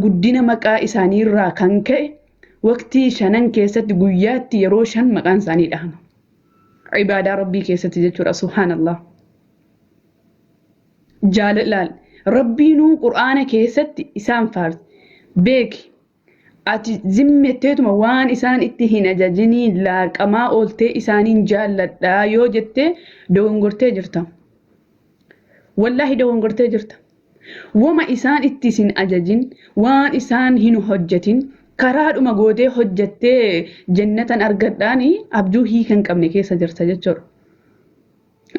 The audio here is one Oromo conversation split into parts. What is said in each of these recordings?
guddina maqaa isaanii irraa kan ka'e waqtii shanan keessatti guyyaatti yeroo 5 maqaan isaanii dhahama. Ibaadaa rabbii keessatti jechuudha subhaanallah. Jaalalaan rabbiinuu qur'aana keessatti isaan faarse beeki ati zimmetteetuma waan isaan itti hin ajajinii laaqamaa ooltee isaaniin jaalladhaa yoo jettee dogongortee jirta. Wallaahi dogongortee jirta. Wama isaan itti sin ajajin waan isaan hin hojjetin karaadhuma gootee hojjettee jannatan argadhaani abjuu hiikan qabne keessa jirta jechuudha.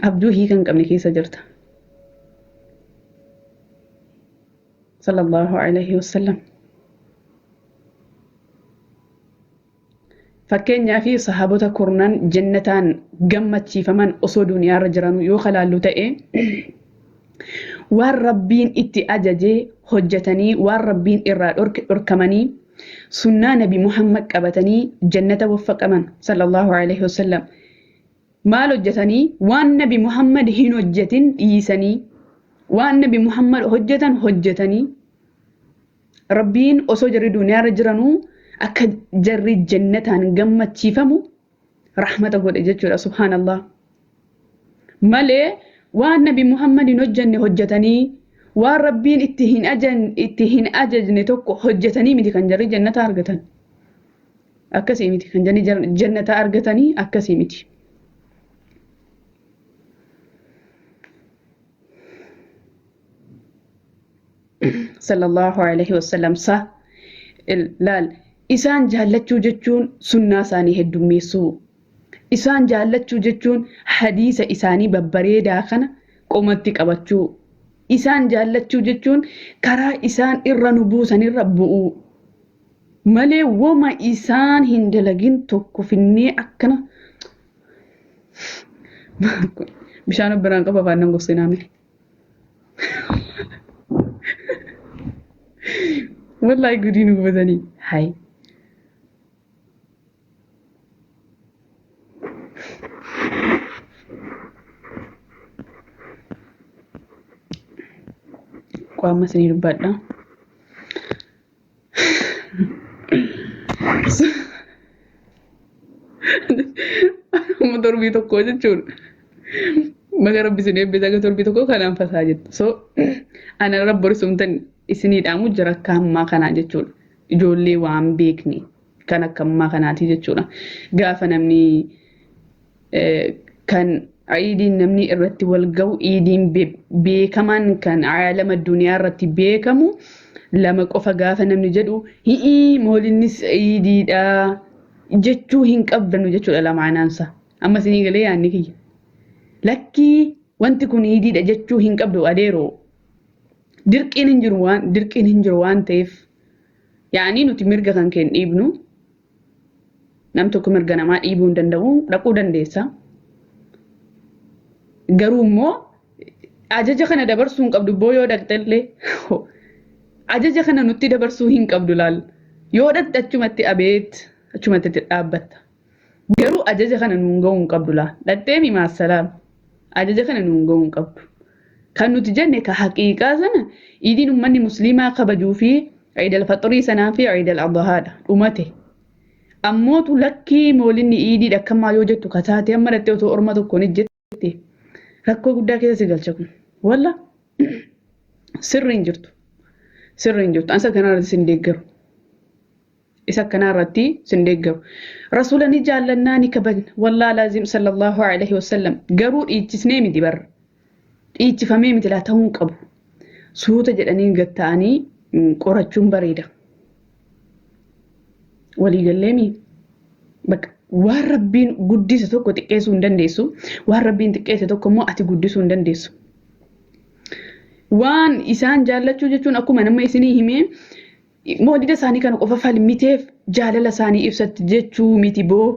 Abjuu hiikan qabne keessa jirta. Sallallahu alaihi wasallam. Fakkeenyaa fi sahaabota kurnan jannataan gammachiifaman osoo duniyaarra jiranuu yoo kalaallu ta'e waan rabbiin itti ajajee hojjetanii waan rabbiin irraa dhorkamanii sunnaa nabi Muhammad qabatanii jannata waffaqaman sallallahu alaihi wasallam. Maal hojjetanii waan nabi Muhammad hin hojjetin dhiisanii waan nabi Muhammad hojjetan hojjetanii rabbiin osoo jarri duniyaarra jiranuu akka jarri jannataan gammachiifamu rahmata godhe jechuudha subhaanallah. Malee waan nabi Muhammad hin hojjenne hojjetanii waan rabbiin itti hin ajajne tokko hojjetanii miti kan jarri jannata argatan. Akkasii miti kan jarri jannata argatanii akkasii miti. Sallallahu alaihi wasallam laal isaan jaallachuu jechuun sunnaa isaanii heddummeessuu. Isaan jaallachuu jechuun hadiisa isaanii babbareedaa kana qomatti qabachuu. Isaan jaallachuu jechuun karaa isaan irra nu buusanirra bu'uu. Malee wama isaan hin dalagin tokko finnee akkana bishaan biraan qaba afaan gosinaa miti. Wallahi gudii nu gubatanii. Hai. Qaama isinii dubbadha. Torbii tokko jechuudha. Maka rabbi isin eebbisa akka torbii tokko kanaan fasaa jettu. So ana rabbi sumtan isinii dhaamu jira akka ammaa kanaa jechuudha. Ijoollee waan beekne kan akka ammaa kanaati jechuudha. Gaafa namni kan iidiin namni irratti wal ga'u iidiin beekaman kan caalama duniyaa irratti beekamu lama qofa gaafa namni jedhu hi'ii moolinnis iidiidha jechuu hin qabdanu jechuudha lamaanaansa. Amma isinii galee yaanni kiyya. Lakkii wanti kun iidiidha jechuu hin qabdu adeeroo. Dirqiin hin jiru waan ta'eef yaani nuti mirga kan keenya dhiibnu nam tokko mirga namaa dhiibuu hin danda'u dhaquu dandeessa. Garuu immoo ajaja kana dabarsuu hin qabdu boo yoo dhaqxellee ajaja kana nutti dabarsuu hin qabdu laal yoo dhaqxe achumatti abeet achumatti dhaabbatta. Garuu ajaja kana nuun ga'uu hin qabdu laal dhaqxee mi maasalaam ajaja kana nuun ga'uu hin qabdu. Kan nuti jenne ka haqiiqaa sana iidiin ummanni musliimaa kabajuu fi ciidal faxirii sanaa fi ciidal adhahaadha dhumate. Ammootu lakkii moolinni iidii dhakkamaa yoo jettu kataatee amma dhattee otoo orma tokkoon ijjette rakkoo guddaa keessa si galcha kun. Walla sirri hin jirtu. Sirri hin jirtu. Ansa kanarratti sin deeggaru. Isa kanarratti sin deeggaru. Rasuula ni jaallannaa ni kabajna. Wallaa laazim sallallahu alaihi wasallam garuu dhiichisnee miti barra. Dhiichifamee miti laa ta'uu hin qabu. Suuta jedhanii gatta'anii qorachuun bareeda. Waliigallee mi bakka waan rabbiin guddise tokko xiqqeessuu hin dandeessu. Waan rabbiin xiqqeesse tokko immoo ati guddisuu hin dandeessu. Waan isaan jaallachuu jechuun akkuma nama isinii himee moodida isaanii kana qofa falmiteef jaalala isaanii ibsatti jechuu miti boo.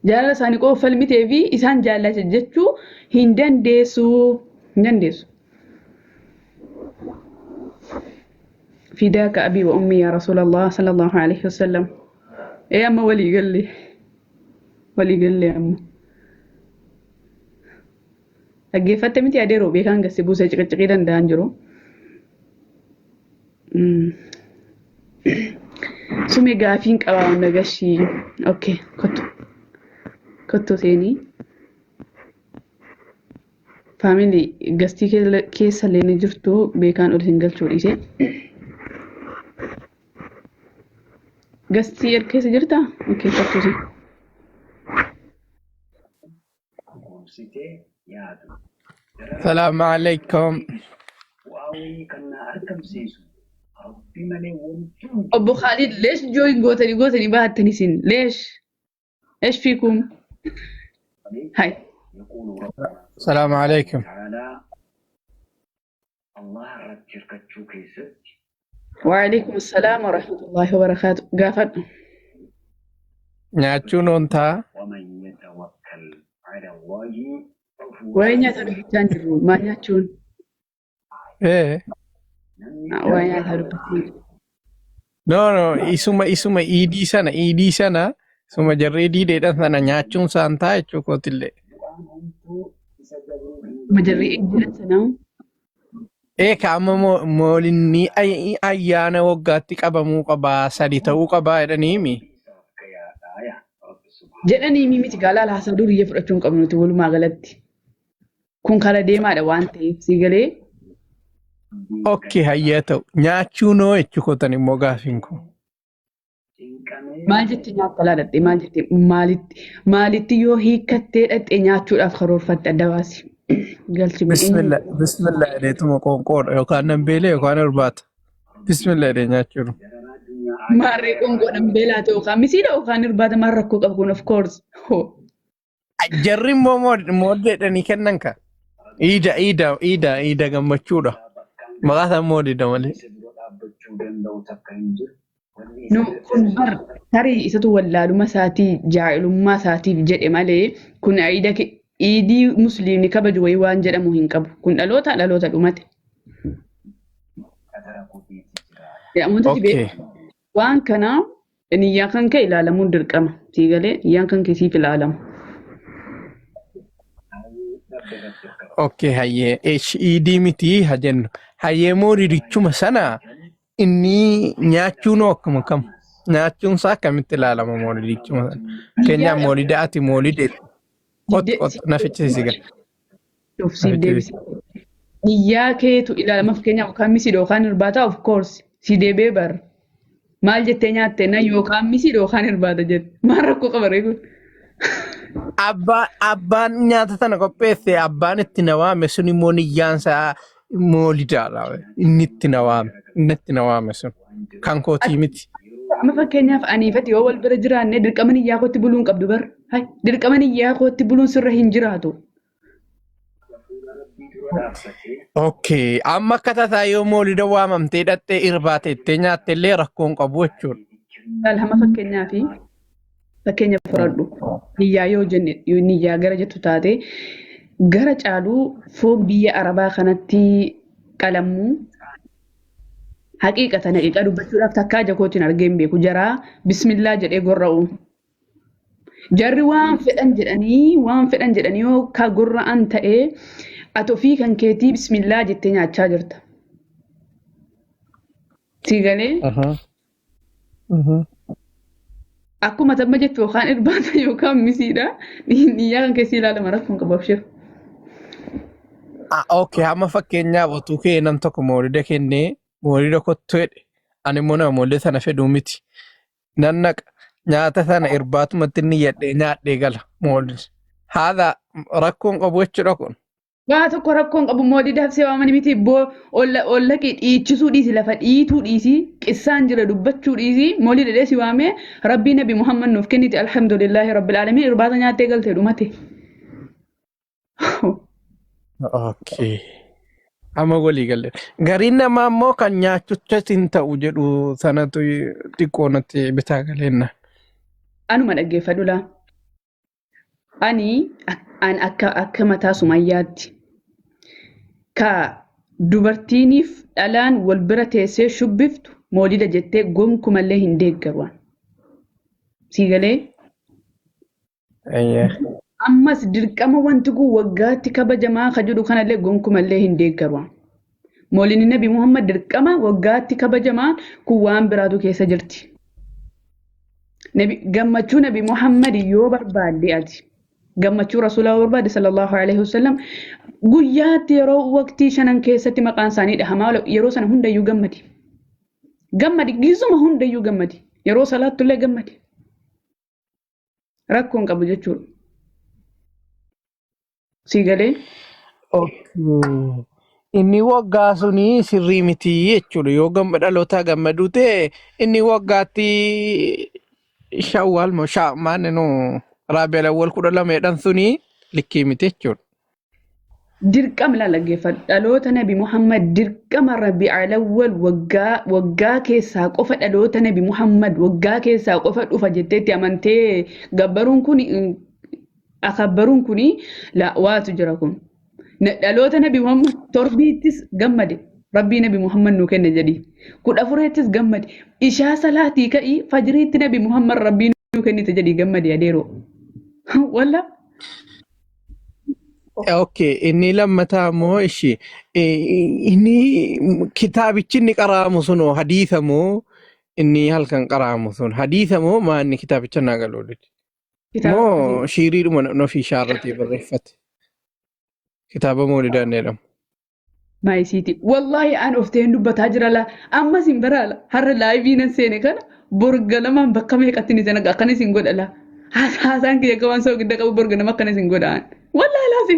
Jaalala isaanii qofa falmitee fi isaan jaallacha jechuu hin dandeessu. Hin dandeessu. فداك أبي وأمي يا رسول الله صلى الله عليه وسلم. إيه أما ولي قال لي أما dhaggeeffatte miti adeeroo beekaan gassi buusee ciqiciqiidhaan da'an jiru. Sumi gaafiin qabaa nagashii. Okay, kottu seenii. Family gastii keessa illee jirtu beekaan ol hin galchuu dhiise. Gastii keessa jirtaa? Okay, kottu seenii. السلام عليكم. أبو خالد ليش جوين قوتني بعد سن ليش؟ إيش فيكم؟ هاي السلام عليكم. وعليكم السلام ورحمة الله وبركاته. قافل ناتشون أنت؟ وين يتربطان جرو ما ناتشون؟ إيه. وين يتربطان؟ No, isuma idi sana, suma jarri di dedan sana nyachung santai chukotille. Majarri ejjiran sanaa? Kama molinni ayyaana waggaatti qabamuu qabaa sadi ta'uu qabaa jedhaniimi. Jedhanii miti gaalaal haasaa duriyyee fudhachuu hin qabnu nuti walumaa galatti. Kun kala deemaadha waan ta'eef si galee. Okay, hayyaa ta'u. Nyaachuu noo jechuukotan immoo gaafiin kun. Maal jettee nyaata laadhatte maal jettee maalitti yoo hiikkattee dhattee nyaachuudhaaf karoorfatte adda baasi. Galchi Bismillah jedheetuma qoonqoodha yookaan nambeelee yookaan irbaata. Bismillah jedhee nyaachuudha. Maarree qoonqoo nambeelaa ta'e yookaan misiidha yookaan irbaata maal rakkoo qabu kun of course. Jarri immoo mooddeedhanii kennan ka. Iida gammachuudha. Maqaa isaa mooddeedha malee. No kun bar tarii isatu wallaaluma isaatii jaa'ilummaa isaatiif jedhe malee kun iidii musliimni kabaju wayii waan jedhamu hin qabu. Kun dhaloota dhumate. Jedhamuutu dhibee waan kanaa niyyaa kan ka'e ilaalamuun dirqama. Sii galee niyyaan kan kee siif ilaalama. Okay, hayyee. Iidii miti haa jennu. Hayyee mooridichuma sana inni nyaachuun akkuma kam. Nyaachuun isaa akkamitti ilaalama mooridichuma sana. Keenyaa moorida ati mooride. Qot nafichisi gaa. Siif deebisee. Niyyaa keetu ilaalama fakkeenyaaf yookaan misiidha yookaan irbaata of course si deebee bara. Maal jettee nyaatte na yookaan misiidha yookaan irbaata jette. Maal rakkoo qaba reeku? Abbaan nyaata sana qopheesse abbaan itti na waame sun immoo niyyaansaa moolidaadha. Inni itti na waame sun kan kootii miti. Amma fakkeenyaaf aniifati yoo wal bira jiraanne dirqama niyyaa kootti buluun qabdu bar. Dirqama niyyaa kootti buluun sirra hin jiraatu. Okay, amma akka tasaa yoo moolida waamamtee hidhattee irbaate ittee nyaatte illee rakkoon qabu jechuudha. Alhama fakkeenya fudhadhu. Niyyaa yoo jenne niyyaa gara jettu taate gara caaluu foon biyya Arabaa kanatti qalamuu haqiiqatan haqiiqa dubbachuudhaaf takkaa jakootiin argee hin beeku jaraa bismillaa jedhee gorra'u. Jarri waan fedhan jedhanii yoo ka gorra'an ta'ee ati ofii kan keetii bismillaa jettee nyaachaa jirta. Si galee? Akkuma tamma jettu yookaan irbaata yookaan misiidha. Niyyaa kan keessi ilaalama rakkoon qabu abshir. Okay, amma fakkeenyaaf otuu kee nam tokko moolida kennee moolida kottu jedhe ani immoo nama moolida sana fedhuu miti. Nannaqa nyaata sana irbaatumatti inni nyaadhee gala moolida. Haadha rakkoon qabu jechuudha kun. Waa tokko rakkoon qabu moolidaaf see waamani miti ollaqii dhiichisuu dhiisi lafa dhiituu dhiisi qissaan jira dubbachuu dhiisi moolida dheesi waamee rabbii nabi Muhammad nuuf kenniti alhamdulillahi rabbil alamin irbaata nyaattee galtee dhumate. Okay. Amma walii galle. Gariin namaa immoo kan nyaachuchas hin ta'u jedhu sanatu xiqqoo natti bitaa galeenna. Anuma dhaggeeffadhu laa. Ani akka mataa sumayyaatti ka dubartiiniif dhalaan wal bira teessee shubbiftu moolida jettee gonkumallee hin deeggaru. Si galee? Ammas dirqama wanti kun waggaatti kabajamaa ka jedhu kanallee gonkumallee hin deeggaru. Moolidni Nabi Muhammad dirqama waggaatti kabajamaan kun waan biraatu keessa jirti. Gammachuu Nabi Muhammad yoo barbaadde ati gammachuu Rasuulaa barbaadde sallallahu alaihi wasallam guyyaatti yeroo waqtii shanan keessatti maqaan isaanii dhahamaa yeroo sana hundayyuu gammadi. Gammadi giizuma hundayyuu gammadi. Yeroo salaatullee gammadi. Rakkoon qabu jechuudha. Siigalee. Inni waggaa suni sirrii miti jechuudha. Yoo dhaloota gammaduu ta'e inni waggaatti Shawwal moo maannoo Rabiul Awwal 12 suni likkii miti jechuudha. Dirqama lallaggeeffadhu. Dhaloota Nabi Muhammad dirqama Rabiul Awwal waggaa keessaa qofa dhaloota Nabi Muhammad waggaa keessaa qofa dhufa jetteetti amantee gabbaruun kun akabbaruun kuni waatu jira kun. Dhaloota Nabi Muhammad torbiittis gammade. Rabbii Nabi Muhammad nu kenne jedhi. 14ttis gammade. Ishaa salaatii ka'ii fajriitti Nabi Muhammad Rabbii nu kennite jedhi gammade adeeroo. Walla. Okay, inni lammataa immoo inni kitaabichi inni qaraamu sunoo hadiisa moo inni halkan qaraamu sun hadiisa moo maanni kitaabicha naa galooditi? Moo shiiriidhuma ofii shaarratee barreeffate? Kitaaba Moolidaan jedhamu. Maayisiiti. Wallaahi aan ofteen dubbataa jira laa. Ammas hin baraala. Har'a laayivii nan seene kana borga lamaan bakka meeqatti ni sana akkanis hin godha laa. Haasaan kiyya qabaan soo gidda qabu borga nama akkanis hin godhaan. Wallaahi laasi.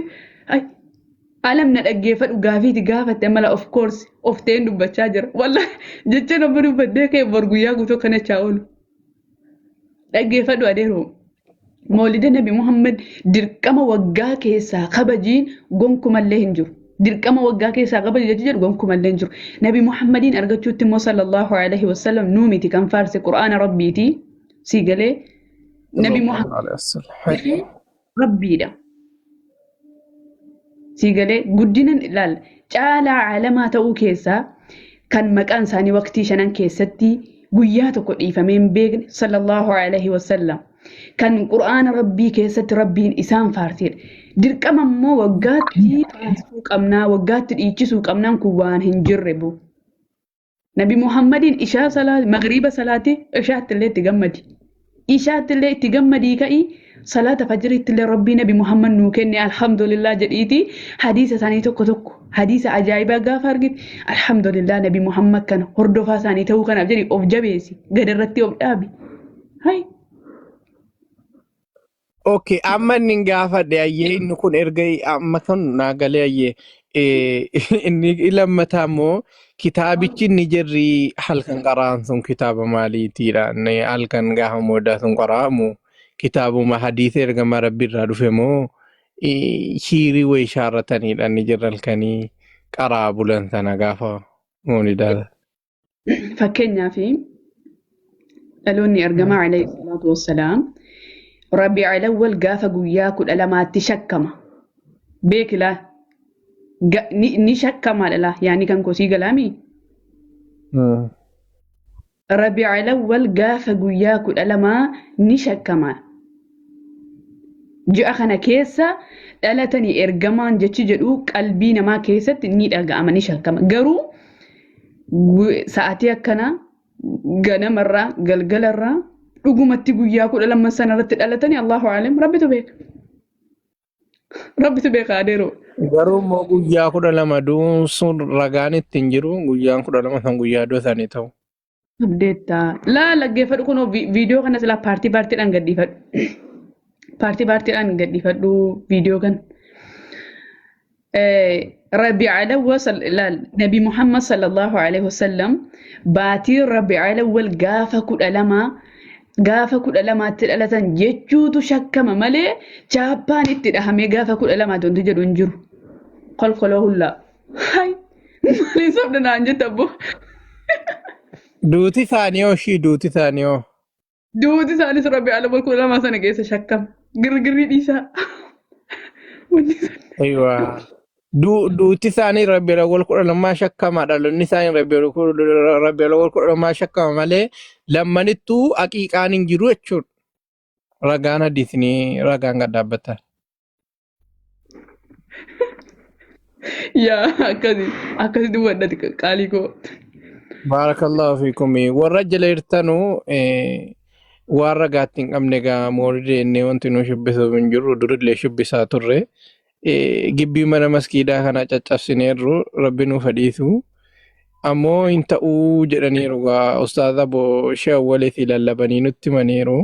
Alam na dhaggeeffadhu gaafiiti gaafatte mala of course ofteen dubbachaa jira. Wallaahi jecha nama dubbadhee ka'e bor guyyaa guutuu kana chaa oolu. Dhaggeeffadhu adeeroo. Moolida Nabi Muhammad dirqama waggaa keessaa kabajiin gonkumallee hin jiru. Dirqama waggaa keessaa kabaji jechuun jedhu gonkumallee hin jiru. Nabi Muhammadiin argachuutti immoo sallallahu alaihi wasallam nuumiti kan faarse Qur'aana Rabbiiti. Siigalee Nabi Muhammad Rabbiidha. Siigalee guddinan ilaala. Caalaa alamaa ta'uu keessaa kan maqaan isaanii waqtii shanan keessatti guyyaa tokko dhiifamee hin beekne sallallahu alaihi wasallam. Kan Qur'aana Rabbii keessatti Rabbiin isaan faarsedha. Dirqama immoo waggaatti taasisuu qabnaa, waggaatti dhiichisuu qabnaan kun waan hin jirre bu. Nabi Muhammadiin ishaa salaati, magriiba salaati, ishaatti illee itti gammadi. Ishaatti illee itti gammadii ka'ii salaata fajriitti illee Rabbii Nabi Muhammad nuu kenne alhamdulillah jedhiiti hadiisa isaanii tokko tokko hadiisa ajaa'ibaa gaafa argite alhamdulillah Nabi Muhammad kana hordofaa isaanii ta'uu kanaaf jedhi of jabeessi gadarratti of dhaabi. Hai. Okay, amma inni gaafadhe ayyee inni kun erga amma kan naagalee ayyee inni lammataa immoo kitaabichi inni jirri halkan qaraan sun kitaaba maaliitiidha? Halkan gaafa moodaa sun qaraamu kitaabuma hadiisa ergama Rabbiirraa dhufe moo shiirii wayii shaarrataniidha inni jirra halkanii qaraa bulan sana gaafa moolidaa? Fakkeenyaaf dhaloonni ergamaa alayhi salaatu wassalaam Rabiul Awwal gaafa guyyaa 12tti shakkama. Beekilaa ni shakkama dhala yaani kan kosii galaami. Rabiul Awwal gaafa guyyaa 12 ni shakkama. Ji'a kana keessa dhalatanii ergamaan jechi jedhu qalbii namaa keessatti ni dhaga'ama ni shakkama. Garuu sa'aatii akkana ganamarraa galgalarraa dhugumatti guyyaa 12 sanarratti dhalatanii Allahu aalam rabbitu beeka. Rabbitu beeka adeeroo. Garuu immoo guyyaa 12 duun sun ragaan ittiin jiru guyyaan 12 san guyyaa doosanii ta'u. Abdeettaa laa laggeeffadhu kunoo viidiyoo kana silaa paartiidhaan gadhiifadhu. Paartiidhaan gadhiifadhu viidiyoo kan. Rabiul Awwal Nabi Muhammad sallallahu alaihi wasallam baatii Rabiul Awwal gaafa 12tti dhalatan jechuutu shakkama malee chaappaan itti dhahamee gaafa 12 tontu jedhu hin jiru. Kolkoloo hullaa. Hai maaliin sabda naan jetta abbo. Duuti isaanii hoo shii duuti isaanii hoo? Duuti isaanis Rabiul Awwal 12 sana keessa shakkama. Girgirrii dhiisaa. Aywa. Duuti isaanii Rabiul Awwal 12 shakkama dhalonni isaanii Rabiul Awwal 12 shakkama malee lammanittuu haqiiqaan hin jiru jechuudha. Ragaan hadiisni ragaan gad dhaabbatan. yaa akkasi dubbadhati qaalii koo. Barakallahu fiikum. Warra jala jirtanu waan ragaatti hin qabne gaa moolidee inni wanti nu shubbisuuf hin jirru durillee shubbisaa turre. Gibbii mana maskiidaa kana caccabsineerru rabbi nuuf hadhiisu. Ammoo hin ta'uu jedhaniiru gaa ustaaza shee awwaleetii lallabanii nutti maneeru.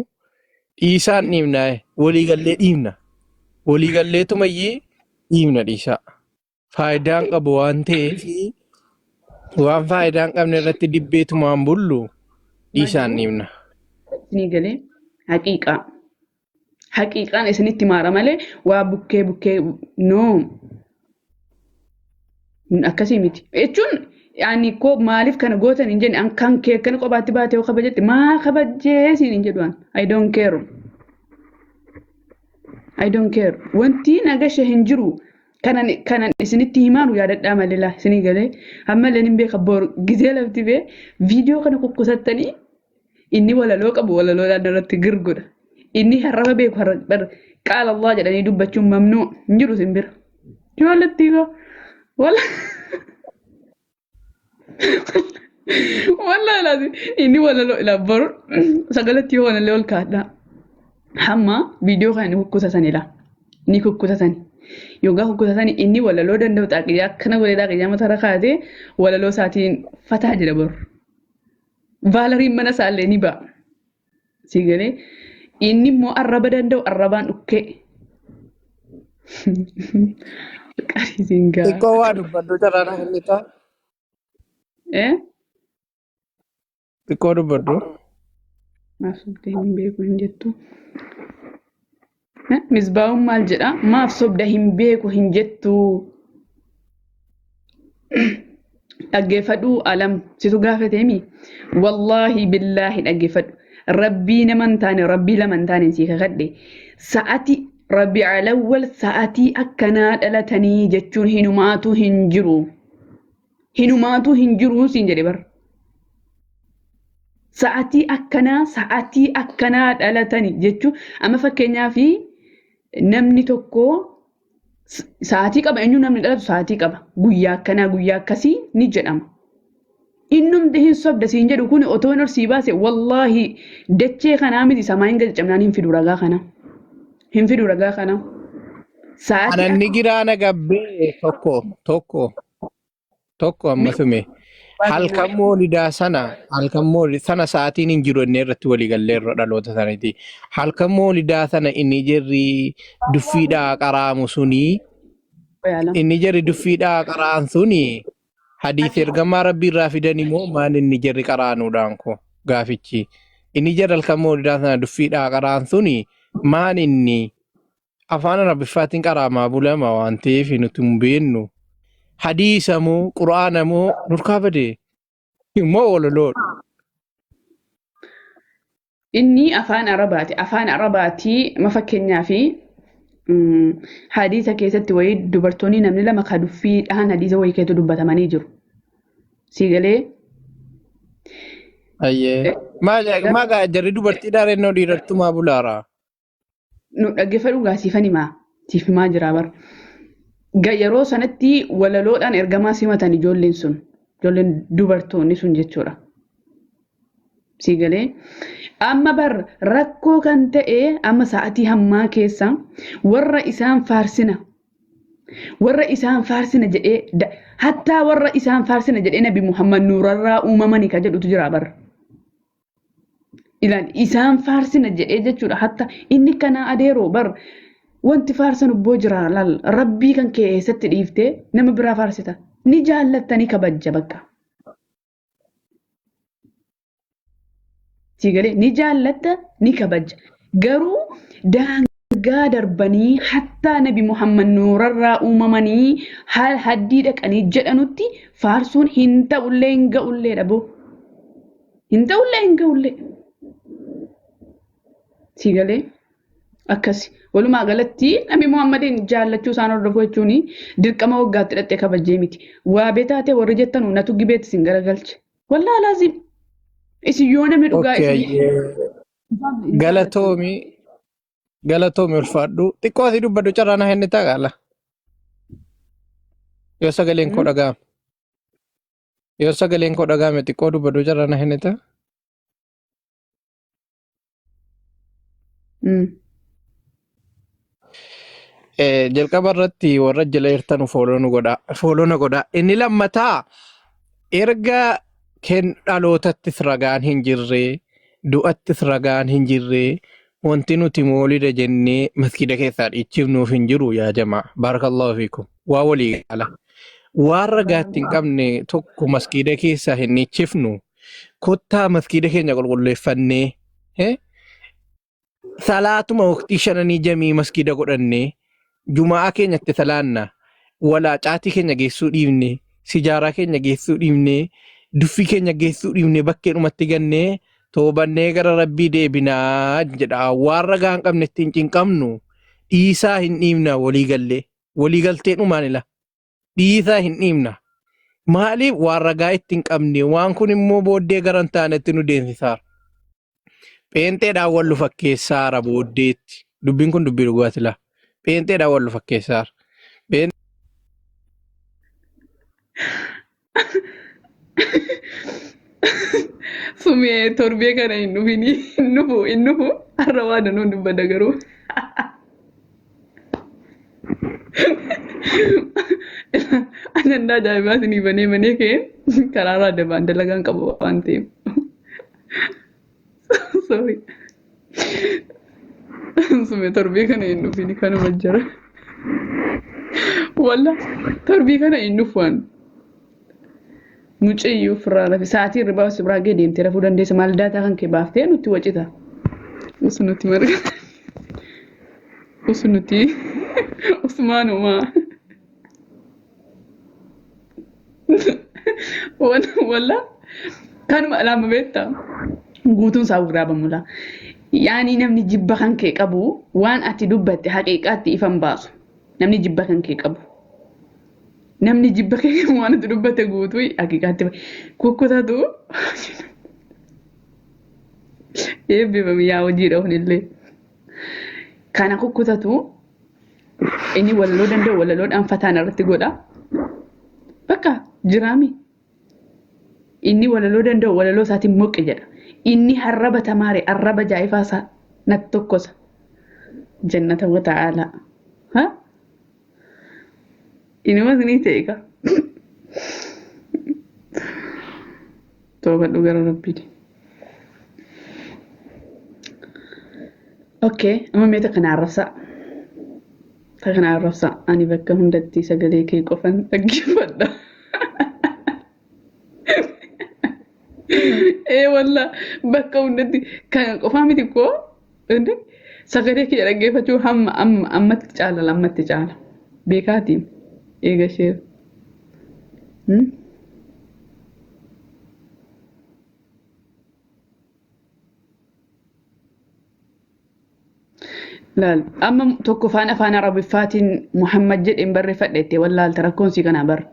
Dhiisaan dhiibnaa waliigallee dhiibna. Waliigalleetumayyii dhiibna dhiisaa. Faayidaan qabu waan ta'eef waan faayidaa hin qabne irratti dibbeetumaan bullu dhiisaan dhiibna. Isinii galee haqiiqaa. Haqiiqaan isinitti maara malee waa bukkee noo. Akkasii miti. Jechuun yaani koo maaliif kana gootan hin jenne kan kee akkana kophaatti baatee yoo kabajetti maa kabajjee siin hin jedhuan. I don't care. I don't care. Wanti nagashe hin jiru. Kanan isinitti himaanu yaadadhaa malee laa isinii galee ammallee hin beeka boru gizee lafti bee viidiyoo kana kukkusattanii inni walaloo qabu walaloodhaan irratti girgudha. Inni harraba beeku qaala Allah jedhanii dubbachuun mamnuu hin jiru sin bira. Ijoolletti koo wallaahi laati inni walaloo ilaaboru sagalatti yoo walaloo ol kaadhaa. Hamma viidiyoo kana ni kukkusatanidha. Ni kukkusatani. Yogaa kukkusatani inni walaloo danda'u xaaqiyyaa akkana godhee xaaqiyyaa matarra kaatee walaloo isaatiin fataa jira boru. Vaalariin mana isaallee ni ba'a. Si galee inni immoo arraba danda'u arrabaan dhukkee. Qariisiin gaa. Xiqqoo waa dubbaddu jaraana hin lixaa. Xiqqoo dubbaddu. Maaf sobda hin beeku hin jettu. Misbaa'uun maal jedha? Maaf sobda hin beeku hin jettu. Dhaggeeffadhu alam situ gaafateemi. Wallaahi billaahi dhaggeeffadhu. Rabbii nama hin taane rabbii lama hin taane sii kakadhe. Sa'ati rabbi alawwal sa'atii akkanaa dhalatanii jechuun hinumaatu hin jiru. Hinumaatu hin jiru siin jedhe bara. Sa'atii akkanaa dhalatanii jechuun amma fakkeenyaaf namni tokko sa'atii qaba eenyu namni dhalatu sa'atii qaba guyyaa akkanaa guyyaa akkasii ni jedhama. Innumti hin sobda siin jedhu kun otoo norsii baase wallaahi dachee kanaa miti samaayin gadi cabnaan hin fidu ragaa kana. Hin fidu ragaa kana. Ananni giraana gabbee tokko ammasume. Halkan moolidaa sana sa'aatiin hin jiru inni irratti waliigalleerra dhaloota sanatti. Halkan moolidaa sana inni jirri duffiidhaa qaraamu suni hadiis ergamaa rabbii irraa fidan immoo maan inni jirri qaraanuudhaan ko gaafichi. Inni jirri halkan moolidaa sana duffiidhaa qaraan suni maan inni afaan arabiffaatiin qaraamaa bulama waan ta'eef nuti hin beennu. Hadiisa moo quraana moo nurkaa badee immoo walaloodha. Inni afaan arabaati. Afaan arabaati ma fakkeenyaa fi hadiisa keessatti wayii dubartoonni namni lama ka duffiidhaan hadiisa wayii keessatti dubbatamanii jiru. Siigalee. Ayyee. Maa jarri dubartiidhaan ennoo dhiirattumaa bulaara. Nu dhaggeeffadhu gaasiifan himaa. Siif himaa jira bara. Yeroo sanatti walaloodhaan ergamaa simatan ijoolleen sun. Ijoolleen dubartoonni sun jechuudha. Siigalee. Amma bar rakkoo kan ta'e amma sa'atii hammaa keessa warra isaan faarsina jedhee hattaa warra isaan faarsina jedhee Nabi Muhammad nuurarraa uumamanii ka jedhutu jira bar. Isaan faarsina jedhee jechuudha hatta inni kana adeeroo bar. Wanti faarsan ubboo jira laal rabbii kan keessatti dhiiftee nama biraa faarsita ni jaallattanii kabajja bakka. Siigalee ni jaallatta ni kabajja. Garuu daangaa darbanii hattaa Nabi Muhammad nuurarraa uumamanii haal haddii dhaqanii jedhanutti faarsuun hin ta'ullee hin ga'ullee dhaboo. Hin ta'ullee hin ga'ullee. Siigalee akkasi. Walumaa galatti Nabi Muhammadin jaallachuu isaan hordofuu jechuun dirqama waggaatti hidhattee kabajjee miti. Waa beetaatee warri jettan natu gibeetti isin garagalche. Wallaa laazim. Isin yoo namni dhugaa isin. Galatoomi ulfaadhu. Xiqqoo asii dubbadhu carraa na henne taa'ala. Yoo sagaleen koo dhaga'ame. Yoo sagaleen koo dhaga'ame xiqqoo dubbaduu jarra na hin ta'e. Jalqaba irratti warra jala hirtanu fooloo na godha. Inni lammataa erga dhalootattis ragaan hin jirre, du'attis ragaan hin jirre, wanti nuti moolida jennee masgida keessaa dhiichifnuuf hin jiru yaa jamaa. Baarakallahu fiikum. Waa walii gala. Waan ragaatti hin qabne tokko masgida keessaa hin dhiichifnu. Kottaa masgida keenya qulqulleeffannee salaatuma waqtii 5 jamii masgida godhannee jumaa keenyatti salaanna walaa caatii keenya geessuu dhiifne sijaaraa keenya geessuu dhiifne duffii keenya geessuu dhiifne bakkeedhumatti gannee toobannee gara rabbii deebinaa jedha. Waan ragaa hin qabne ittiin cinqamnu dhiisaa hin dhiifna waliigaltee dhumaan ila dhiisaa hin dhiifna. Maaliif waan ragaa ittiin qabne waan kun immoo booddee gara hin taanetti nu deemsisaara. Pheenxeedhaan wal fakkeessaara booddeetti. Dubbiin kun dubbii dhugaati laa. Pheenxeedhaan wal fakkeessaara. Sumee torbee kana hin dhufu har'a waan danuun dubbada garuu. Anandaa ajaa'ibaa isinii banee kee karaarraa dabaan dalagaan qabu waan ta'eef. Sorry. Sumee torbee kana hin dhufini kanuma jira. Walla torbee kana hin dhufuun. Mucayyuu ofirraa rafi sa'aatii irra baasuu biraa gadi deemtee rafuu dandeessa maal daataa kan kee baaftee nutti wacita. Usu nuti marga. Usu nuti Usmaanumaa. Walla kanuma alaama beektaa guutuun isaa gurraabamudha. Yaani namni jibba kan kee qabu waan ati dubbatte haqiiqaatti ifan baasu. Namni jibba kan kee qabu. Namni jibba kee waan ati dubbatte guutuu haqiiqaatti kukkutatu. Eebbifame yaa hojiidha hunillee. Kana kukkutatu inni walaloo danda'u walaloodhaan fataan irratti godha. Bakka jiraami. Inni walaloo danda'u walaloo isaatiin moqqe jedha. Inni harraba tamaare harraba jaa'ifaa isaa natti tokkosa. Jannata wa ta'ala. Ha? Inuma isinii ta'e ka. Toobadhu gara rabbiiti. Okay, amma mee takka na arrabsaa. Takka na arrabsaa. Ani bakka hundatti sagalee kee qofan dhaggeeffadha. Walla bakka hundatti kan qofaa miti koo sagalee kee dhaggeeffachuu hamma ammatti caala beekaatiin eega ishee. Laal amma tokko afaan arabiffaatiin Muhammad jedheen barreeffadheettee wallaalta rakkoon si kanaa barra.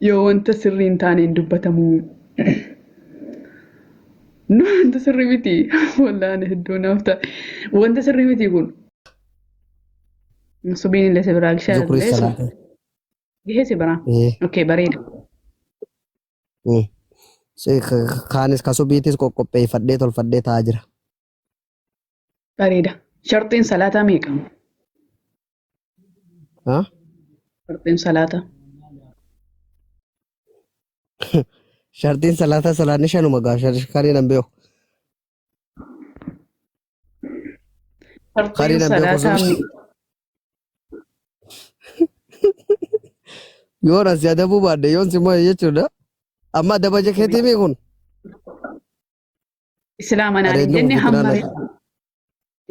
Yoo wanta sirrii hin taaneen dubbatamu. Wanta sirrii miti. Wallaana hedduu naaf ta'a. Wanta sirrii miti kun. Subiin illee si biraa gishaa. Gihee si biraa. Okay, bareeda. Kaanis kasubiitis qoqqopheeffadhee tolfadhee taa'aa jira. Bareeda. Sharxiin salaataa meeqa? Sharxiin salaataa. Shartiin salaataa salaanni shanuma gaa kaniin hin beeku. Sharxiin salaataa yoon asii adabuu baadde yoon si mo'e jechuudha. Amma adaba jekeetii mee kun? Islaama naan jenne hamma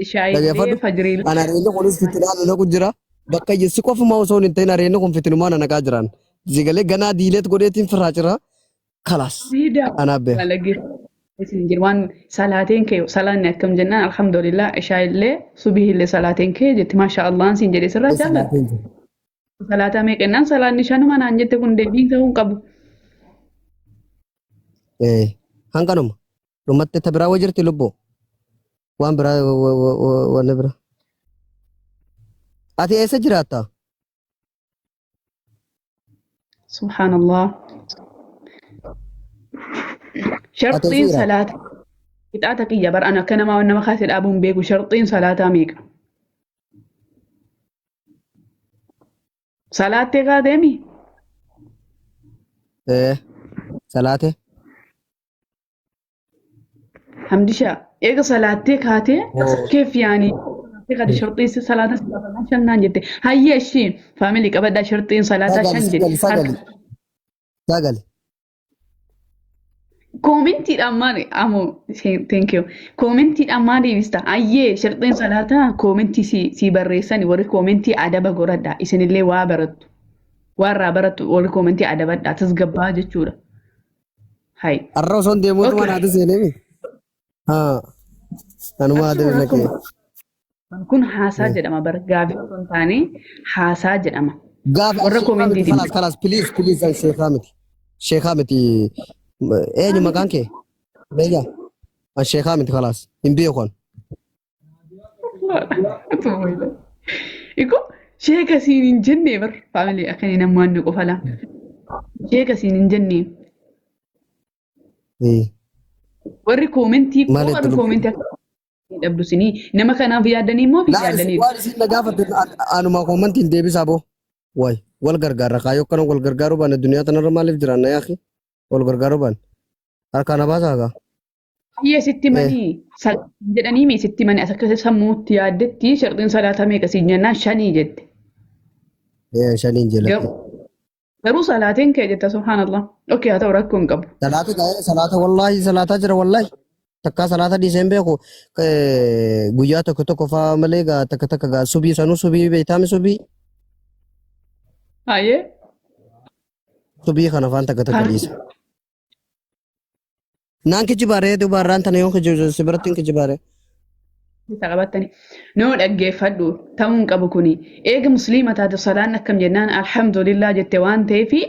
ishaayilee fajrii. Ana areenyi kunis fitinaa lola kun jira. Bakka jessi qofuma osoo hin ta'in areenyi kun fitinumaa na naqaa jiran. Zigalee ganaa diileet godheetiin firraa jira. Kalas. Anaaf beeku. Waan salaateen kee salaanni akkam jennaan alhamdulillah ishaayilee subiillee salaateen kee jetti maasha Allahan siin jedhee sirraa jaallata. Salaataa meeqennaan salaanni shanuma naan jette kun deebii ta'uu hin qabu. Hanqanuma. Dhumatte ta biraa wajirti lubbu. Waan biraa waan biraa. Ati eessa jiraatta? Subhanallah. Sharxiin salaata. Qixaata kiyya bar ana akka nama kaase dhaabuun beeku sharxiin salaataa meeqa? Salaattee kaateemi? Salaate. Hamdishaa eega salaattee kaatee keef yaanii قد شرطي صلاة شن نجد هيا شيء فاميلي قبل شرطين صلاة شن جد ساقل كومنتي أماني أمو ثانك يو كومنتي أماني بستا أيه شرطين صلاة كومنتي سي بريساني وري كومنتي أدبا قردا إسن اللي وابرت وري كومنتي أدبا تسقبها جتشورا هاي الروسون دي موت وانا هذا سينمي أنا ما أدري لك كن حاسة جدما بر غافي كنتاني حاسة جدما غافي خلاص بليز الشيخ حامد ايه مكانك بيجا الشيخ حامد خلاص ينبيخون يكو شيخ سين جني بر فاميلي اخني نموان قفلا شيخ سين جني ايه وري كومنتي dabdusini nama kanaaf yaadanii moo fi yaadanii waan isin nagaafate anuma komantiin deebisaa boo way wal gargaara kaayoo kana wal gargaaru baane duniyaa tanarra maaliif jiraanna yaaki wal gargaaru baan harkaan baasaa Hayyee sitti manii jedhanii mee sitti manii as akka sammuutti yaaddetti sharxiin salaataa meeqa siin jennaan 5 jette. 5 jette. Garuu salaatiin kee jetta subhaanallah. Okey haa ta'u rakkoo hin qabu. Salaata wallaahi salaataa jira wallaahi. Takka salata di sembe ko guyyaa tokko faa malee gaa takka gaa subii sanuu subii beeytaame subii. Hayyee. Subii kana faan takka dhiisa. Naan kijibaaree dubarraan tana yoo kijibu sibirattiin kijibaaree. Isa qabattani. Noo dhaggeeffadhu ta'uu hin qabu kuni. Eega musliima taate salaan akkam jennaan alhamdulillah jette waan ta'eefi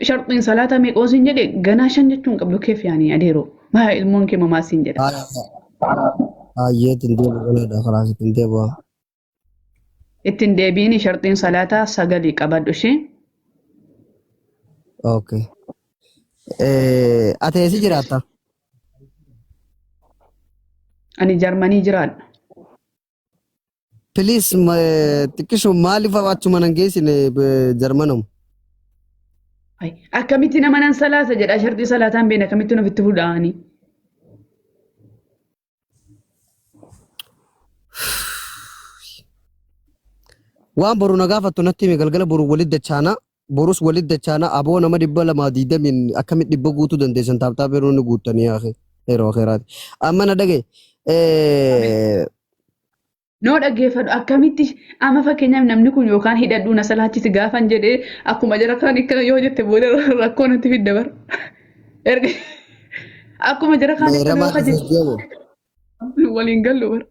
sharxiin salaataa meeqoo siin jedhe ganaa 5 jechuun qabdu keef yaanii adeeroo. ما المون كي ما سنجر تندي ولا خلاص تندي بوا التندبيني شرطين صلاة سجلي قبل شيء اوكي اتيسي جراتا أنا جرماني جرال بليز ما تكشو مالي فواتشو مننجيسي بجرمانهم akkamitti nama nan salaata jedha shartii salaataan beena akkamitti nuuf itti fuudhaani. Waan boru na gaafattu natti himi galgala boru walit dachaana borus walit dachaana aboo nama 220 akkamitti dhibba guutuu dandeessan taaptaa beeroonni guuttanii yeroo akhiraati. Amma na dhage Noo dhaggeeffadhu akkamitti amma fakkeenyaaf namni kun yookaan hidhadhuu na salaachisi gaafan jedhee akkuma jara kaan ikkana yoo jette booda rakkoo natti fidda bara. Erga akkuma jara kaan ikkana yoo jette waliin gallu bara.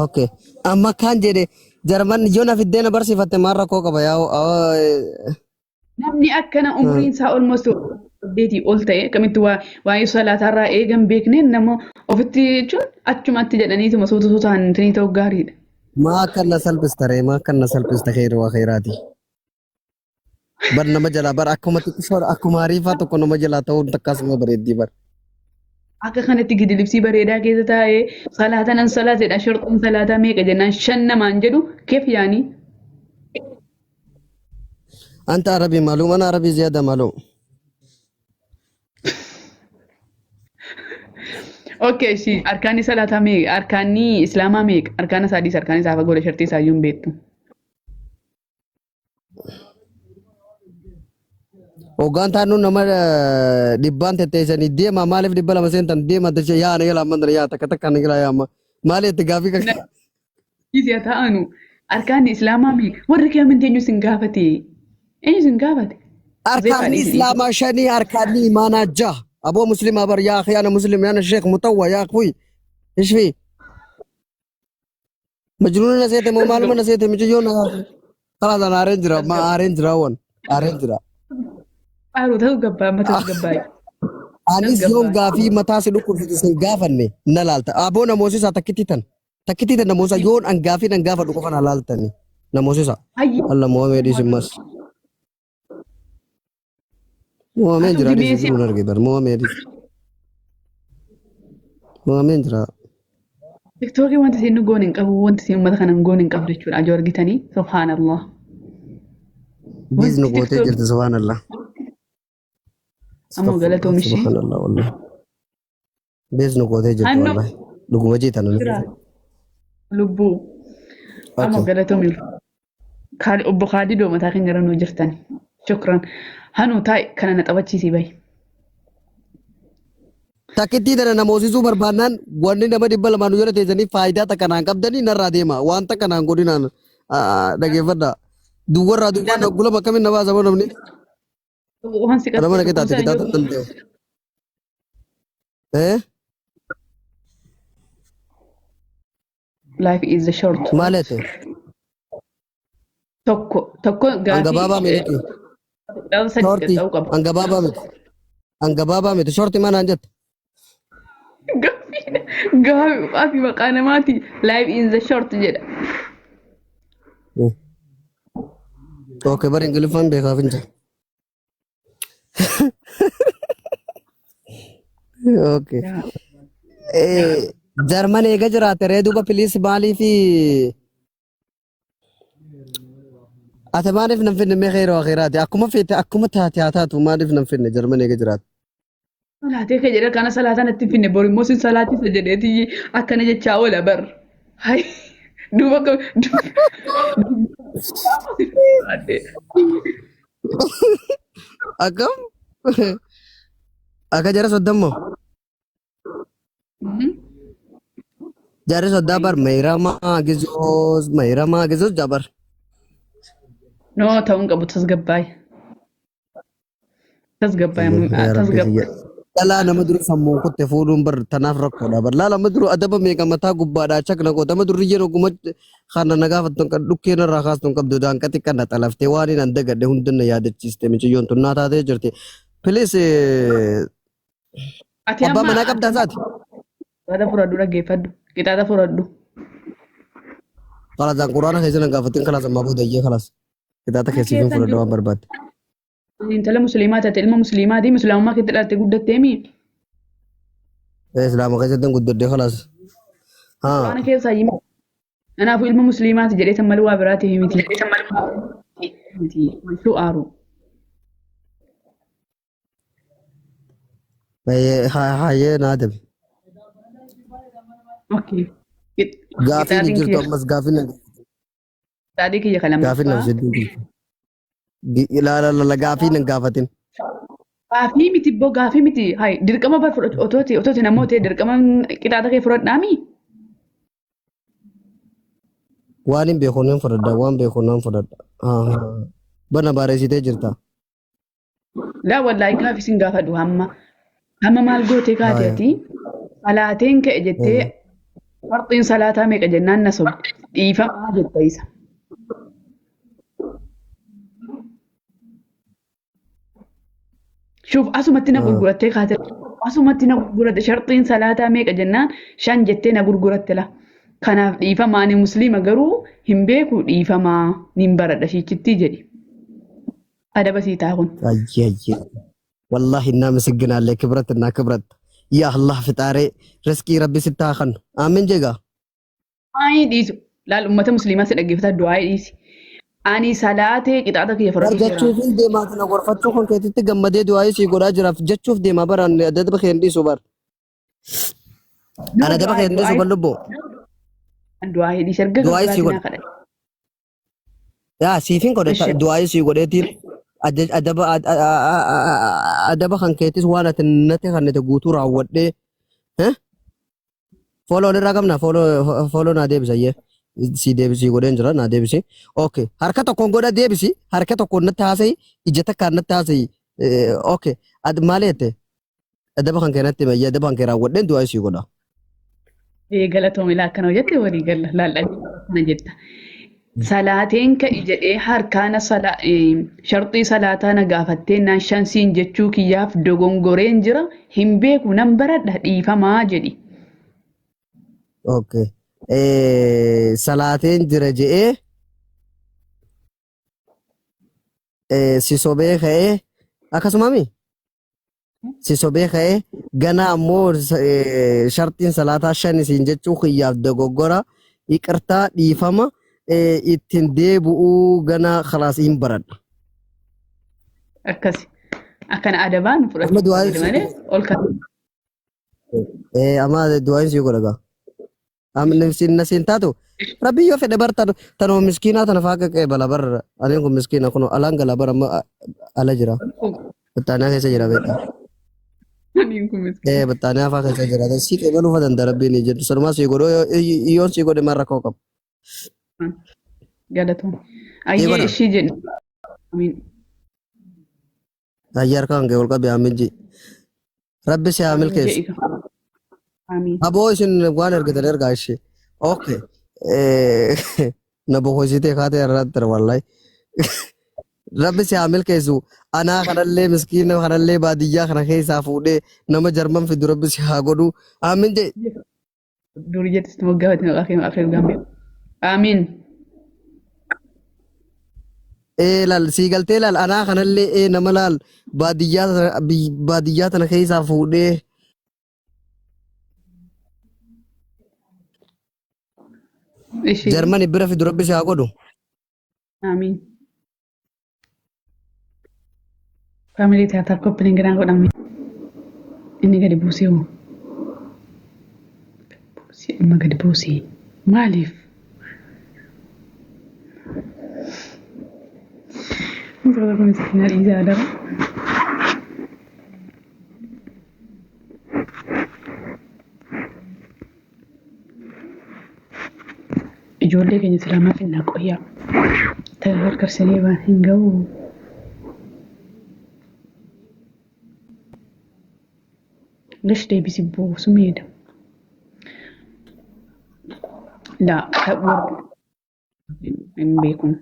Okay. Amma kan jedhe jarman yoo na fiddee na barsiifatte maal rakkoo qaba yaa namni akkana umriin isaa almost deetii ol ta'e akkamitti waa'ee salaatarraa eegan beekneen nama ofitti jechuun achumatti jedhaniituma suutu ta'an tinii ta'u gaariidha. Maa kan na salphistare maa kan na salphista khairu wa khairaati. Bar nama jalaa bar akkuma xiqqisoo akkuma ariifaa tokko nama jalaa ta'uun takkasuma bareeddii bar. Akka kanatti gidi libsii bareedaa keessa taa'ee salaata nan salaateedha shorxiin salaataa meeqa jennaan 5 namaan jedhu keef yaanii. أنت عربي معلوم أنا عربي زيادة معلوم. أوكي شيء أركاني صلاة ميك أركاني إسلام ميك أركان سادس أركاني سافا قول شرطي سايوم بيتو. Ogaan taanu nama dhibbaan tetteessanii deema maaliif dhibba lama seentan deema tachee yaa na yala mandara yaa takka takka na yala yaa maaliif itti gaafii kan. Isi ta'anu arkaan islaamaa meeqa warri kee amanteenyu sin gaafate eenyu sin gaafate. Arkaan islaamaa 5 arkaan imaanaa 6 aboo muslimaa bar yaa akhi ana muslim yaa sheekh mutawwa yaa akhi ishfi majnuun na seete moo maaluma na seete mijo na kala na arrange ma arrange rawon arrange ra Aru tahu gabbaa mata gabbaa. Anis yoon Tasgabbaa. gaafii mataa si dhukkubsitu sin gaafanne na laalta. Aboo namoosisaa takkititan. Takkititan namoosa yoon an gaafii nan gaafadhu qofa na laaltani. Namoosisa. Hayyi. Allah Muhammed simmas. Muhammed Atu jira gimeessi. jiru narge bar Muhammed. Muhammed jira. TikTokii wanti isin nu goon hin qabu, wanti isin uummata kana goon hin qabdu jechuudha. Ajoo argitanii, subhaanallah. Biznu Wanti gootee TikTok jirti subhanallah. ammoo galatoomishee. Subhanallah wallahi. Biznu gootee jirti Hanno wallahi. Dhuguma jeetan. jira lubbuu ammoo Okay. galatoomi. Obbo Kaadidoo mataa keenya irra nu jirtan. Shukran. Hanuu taa'i kana na taphachiisii bahi. Takkitti dana namoosisuu barbaannaan wanni nama 200 jala teessanii faayidaa takkanaan qabdanii narraa deema. Waan takkanaan godinaan dhageeffadha. Duwwarraa duwwaan gulama akkamiin na baasa moo namni? Waan si Nama qabsiisu naqee taate kuusaa kitaata jiru. danda'e. Life is short. Maal ete? Tokko Angabaabaa gaafii miti. dhaabsa sadii Shorti. ta'uu qaba. Angabaabaa miti. Angabaabaa miti. Shorti maanaan jette? Gaafii maqaa namaati. Life is the short jedha. Okay, bari Ingiliffaan beekaaf hin jiru. Okay. Jarman eega jiraate ree duuba piliis maalii fi ate maaliif nan finne mee xeeroo akhiraati akkuma feete akkuma taate haa taatu maaliif nan finne jarman eega jiraate. Salaatee kee jedha kana salaataan itti finne borimmoo sin salaatisa jedheeti akkana jechaa oola bar. Hai duuba Akkam? Akka jara soddammoo? Jarri soddaa bar mayramaa gizoos jabar. No ta'uun qabu tasgabbaay. Tasgabbaay. Dhalaa nama dura sammuu kutte fuudhuun bar tanaaf rakkoodha bar laa nama dura adaba meeqa mataa gubbaadhaa chakna qoota nama durri yeroo guma kana na gaafattu kan dhukkeen irraa kaastuun qabdu daanqatti kan na xalaftee waan hin andagadhe hundinna yaadachiiste miciyyoon tunnaa taatee jirti. Pilis Ati abbaa manaa qabdaa isaati. Qixaata furadhu dhaggeeffadhu. Qixaata furadhu. Kalasaan quraana keessa na gaafatin kalas ammaa boodayyee kalas. Qixaata keessifin fudhadha waan barbaadde. Intala musliimaa taate ilma musliimaati musliimummaa keessatti dhalattee guddatteemi. Islaama keessatti guddadde kalas. Quraana keessaa himi. Kanaafuu ilma musliimaati jedhee tan malee waa biraati himiti. Mashuu aaru. Hayyee naa dabe. Okay. Gaafiin hin jirtu ammas gaafiin hin jirtu. Taadii kiyya kalama. Gaafiin na fisidduu jirtu. Ilaala gaafiin hin gaafatin. Gaafii miti boo gaafii miti. Hai dirqama bar fudhatu otooti namoota dirqama qixaata kee fudhadhaami. Waan hin beekuun hin fudhadha waan beekuun hin fudhadha. Bana baareessitee jirta. Laa wallaahi gaafii sin gaafadhu hamma. Hamma maal gootee kaatee ati salaateen ka'e jettee farxiin salaataa meeqa jennaan na sobde dhiifamaa jetta isa. Shuuf asumatti na gurgurattee kaatee asumatti na gurguratte sharxiin salaataa meeqa jennaan 5 jettee na gurguratte la. Kanaaf dhiifamaa ni musliima garuu hin beeku dhiifamaa nin baradha shiichittii jedhi. Adaba sii taa kun. Ayyee. والله إنا مسجنا على كبرت إنا كبرت يا الله في طاري رزقي ربي ستاخن آمين جيجا Ayi dhiisu. Laal uummata musliimaa si dhaggeeffata du'aa dhiisi. Ani salaatee qixaata kiyya fudhatu jira. جاتشوف ديما تنا غرفتشو كن كي تتجمد دعائي سي قرا جرا جاتشوف ديما بران ده بخير دي سوبر أنا ده بخير دي سوبر لبو Du'aa dhiisi erga Du'aa dhiisi gabaatinaa kadhate. يا سيفين قرا Masha. دعائي سي قرا تير أدب خن كيتيس وانا تنتي خن تقوتو راود دي ها فولو نراقمنا فولو نادي بسيه si deebisii godheen jira naa deebisii okay harka tokkoon godha deebisii harka tokkoon natti haasa'ii ija takkaan natti haasa'ii okay maal jette adaba kan keenatti mayyaa adaba kan kee raawwadheen du'aa isii godha. Galatoomii laa akkana hojjette walii galla laallanii akkana jetta. salaateen ka'i jedhee harkaana sharxii salaataa na gaafattee naan shansiin jechuu kiyyaaf dogongoreen jira hin beeku nan baradha dhiifamaa jedhi. Okay. Salaateen jira je'ee si sobee ka'ee akkasumami si sobee ka'ee gana ammoo shartiin salaataa shan isiin jechuu kiyyaaf dogoggora iqirtaa dhiifama ittiin deebi'uu gana khalaas hin baradha. Akkasi akkana adabaan fudhatu malee ol kan. Amma du'aan si godhaga. Nasiin taatu rabbi yoo fedhe bar tanoo miskiinaa tana faaqa qe'ee bala bar aleen kun miskiina kun alaan gala bar amma ala jira. Battaanaa keessa jira beektaa. Battaanaa faa keessa jira. Si qe'ee baluu fadan darabbiin jedhu sanumaa si godhoo yoon si godhe marra koo qabu. Galatoon. Ayyee ishii jedhu. Ayyee harkaan kee ol qabee hamijji. Rabbi si haa milkeessu. Aboo isin waan ergitan ergaa ishee. Okay. Na boqositee kaatee irratti ture wallahi. Rabbi si haa milkeessu. Anaa kanallee miskiina kanallee baadiyyaa kana keessaa fuudhee nama jarman fidu rabbi si haa godhu. Amiin jee. Durii jettis moggaafatti maqaa kee maqaa gaambee. Amiin. Laal sii galtee laal anaa kanallee nama laal baadiyyaa tana keessaa fuudhee. Jarmani bira fidu rabbi si haa godhu. Amiin. Faamilii tiyaatar koppiliin giraan godhamne. Inni gadi buusee hoo? Amma gadi buusee. Maaliif? Mucaa kun miskiina dhiisaa dara. Ijoollee keenya islaamaa finnaa qoyyaa. Ta'ee harkarsanii waan hin ga'u. Gash deebisi buusu miidha. Laa ta'uu hin beekun.